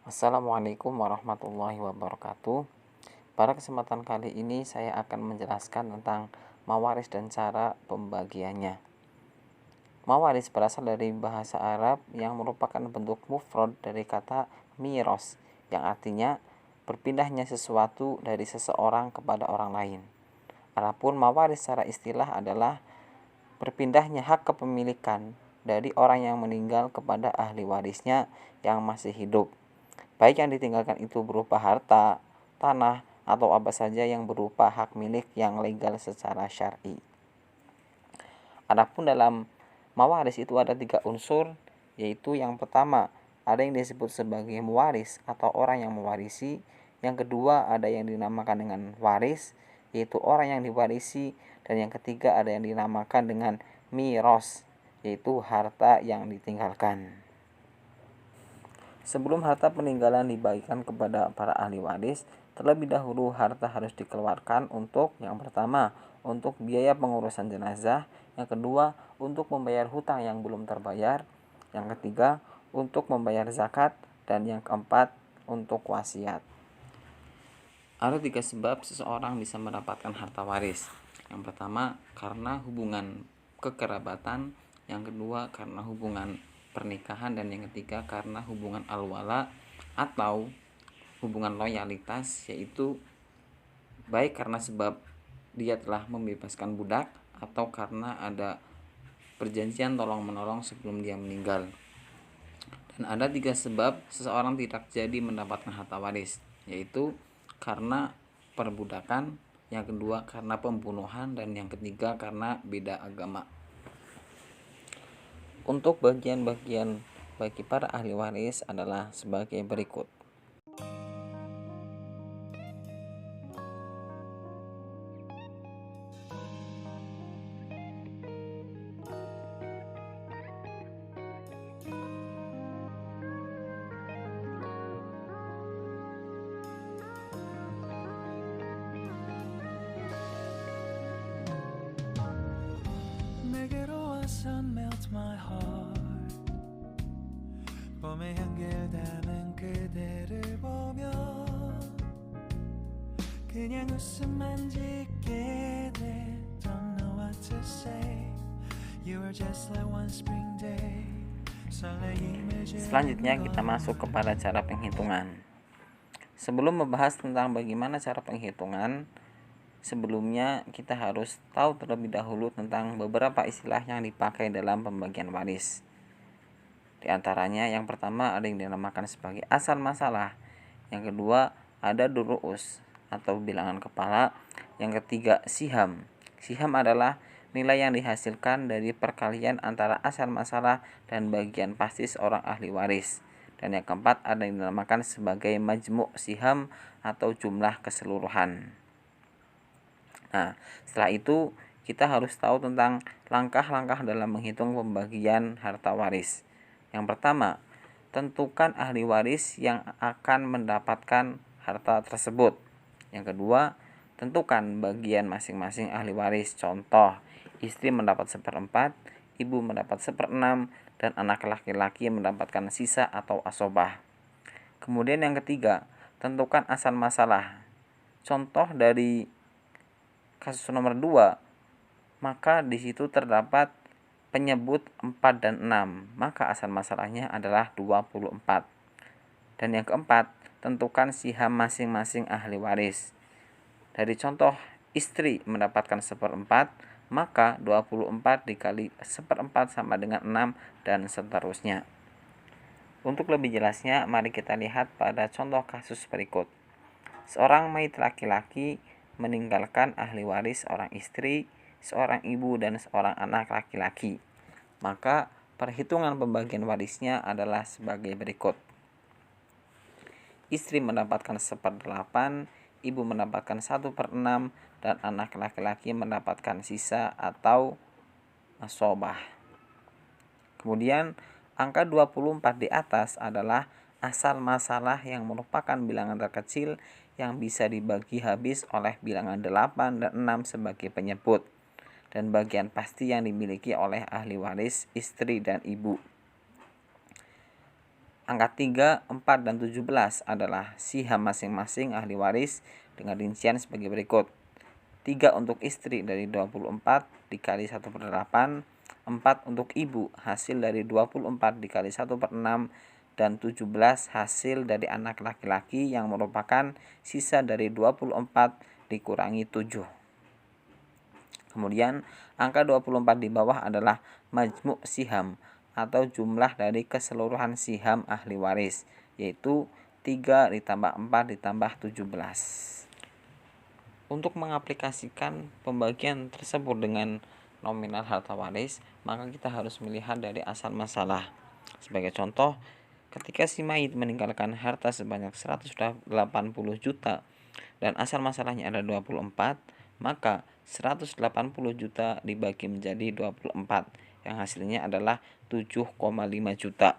Assalamualaikum warahmatullahi wabarakatuh. Pada kesempatan kali ini saya akan menjelaskan tentang mawaris dan cara pembagiannya. Mawaris berasal dari bahasa Arab yang merupakan bentuk mufrad dari kata miros, yang artinya berpindahnya sesuatu dari seseorang kepada orang lain. Adapun mawaris secara istilah adalah berpindahnya hak kepemilikan dari orang yang meninggal kepada ahli warisnya yang masih hidup, baik yang ditinggalkan itu berupa harta, tanah, atau apa saja yang berupa hak milik yang legal secara syar'i. Adapun dalam mawaris itu ada 3 unsur, yaitu yang pertama ada yang disebut sebagai muwaris atau orang yang mewarisi. Yang kedua ada yang dinamakan dengan waris, yaitu orang yang diwarisi. Dan yang ketiga ada yang dinamakan dengan miros, yaitu harta yang ditinggalkan. Sebelum harta peninggalan dibagikan kepada para ahli waris, terlebih dahulu harta harus dikeluarkan untuk yang pertama, untuk biaya pengurusan jenazah, yang kedua, untuk membayar hutang yang belum terbayar, yang ketiga, untuk membayar zakat, dan yang keempat, untuk wasiat. Ada 3 sebab seseorang bisa mendapatkan harta waris. Yang pertama, karena hubungan kekerabatan, yang kedua karena hubungan pernikahan, dan yang ketiga karena hubungan al-wala atau hubungan loyalitas, yaitu baik karena sebab dia telah membebaskan budak atau karena ada perjanjian tolong menolong sebelum dia meninggal. Dan ada 3 sebab seseorang tidak jadi mendapatkan harta waris, yaitu karena perbudakan, yang kedua karena pembunuhan, dan yang ketiga karena beda agama. Untuk bagian-bagian bagi para ahli waris adalah sebagai berikut. 내게로 와서 melt my heart 봄의 향기를 담은 그대를 보며 그냥 웃음만 짓게 돼 Don't know what to say You are just like one spring day Selanjutnya kita masuk kepada cara penghitungan. Sebelum membahas tentang bagaimana cara penghitungan, sebelumnya kita harus tahu terlebih dahulu tentang beberapa istilah yang dipakai dalam pembagian waris. Di antaranya yang pertama ada yang dinamakan sebagai asal masalah, yang kedua ada duru'us atau bilangan kepala, yang ketiga siham. Siham adalah nilai yang dihasilkan dari perkalian antara asal masalah dan bagian pasti seorang ahli waris. Dan yang keempat ada yang dinamakan sebagai majmu' siham atau jumlah keseluruhan. Nah, setelah itu kita harus tahu tentang langkah-langkah dalam menghitung pembagian harta waris. Yang pertama, tentukan ahli waris yang akan mendapatkan harta tersebut. Yang kedua, tentukan bagian masing-masing ahli waris. Contoh, istri mendapat 1/4, ibu mendapat 1/6, dan anak laki-laki mendapatkan sisa atau asobah. Kemudian yang ketiga, tentukan asal masalah. Contoh dari kasus nomor 2, maka di situ terdapat penyebut 4 dan 6, maka asal masalahnya adalah 24. Dan yang keempat, tentukan siham masing-masing ahli waris. Dari contoh istri mendapatkan 1/4, maka 24 dikali 1/4 sama dengan 6 dan seterusnya. Untuk lebih jelasnya, mari kita lihat pada contoh kasus berikut. Seorang mayit laki-laki meninggalkan ahli waris seorang istri, seorang ibu, dan seorang anak laki-laki. Maka perhitungan pembagian warisnya adalah sebagai berikut. Istri mendapatkan 1/8, ibu mendapatkan 1/6, dan anak laki-laki mendapatkan sisa atau asobah. Kemudian angka 24 di atas adalah asal masalah yang merupakan bilangan terkecil yang bisa dibagi habis oleh bilangan 8 dan 6 sebagai penyebut, dan bagian pasti yang dimiliki oleh ahli waris istri dan ibu. Angka 3, 4, dan 17 adalah siham masing-masing ahli waris dengan rincian sebagai berikut. 3 untuk istri dari 24 dikali 1/8, 4 untuk ibu hasil dari 24 dikali 1/6, dan 17 hasil dari anak laki-laki yang merupakan sisa dari 24 dikurangi 7. Kemudian angka 24 di bawah adalah majmu' siham atau jumlah dari keseluruhan siham ahli waris, yaitu 3 ditambah 4 ditambah 17. Untuk mengaplikasikan pembagian tersebut dengan nominal harta waris, maka kita harus melihat dari asal masalah. Sebagai contoh, ketika si mayit meninggalkan harta sebanyak 180 juta dan asal masalahnya ada 24, maka 180 juta dibagi menjadi 24 yang hasilnya adalah 7,5 juta.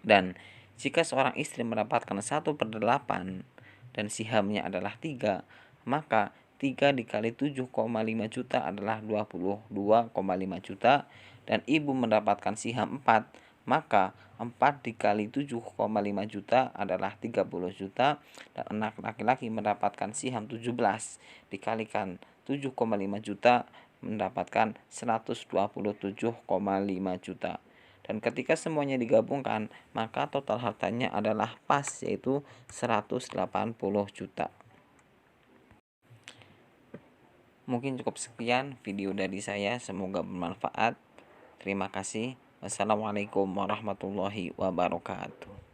Dan jika seorang istri mendapatkan 1/8 dan sihamnya adalah 3, maka 3 dikali 7,5 juta adalah 22,5 juta, dan ibu mendapatkan siham 4, maka 4 dikali 7,5 juta adalah 30 juta, dan anak laki-laki mendapatkan siham 17 dikalikan 7,5 juta mendapatkan 127,5 juta. Dan ketika semuanya digabungkan, maka total hartanya adalah pas, yaitu 180 juta. Mungkin cukup sekian video dari saya, semoga bermanfaat. Terima kasih. Wassalamualaikum warahmatullahi wabarakatuh.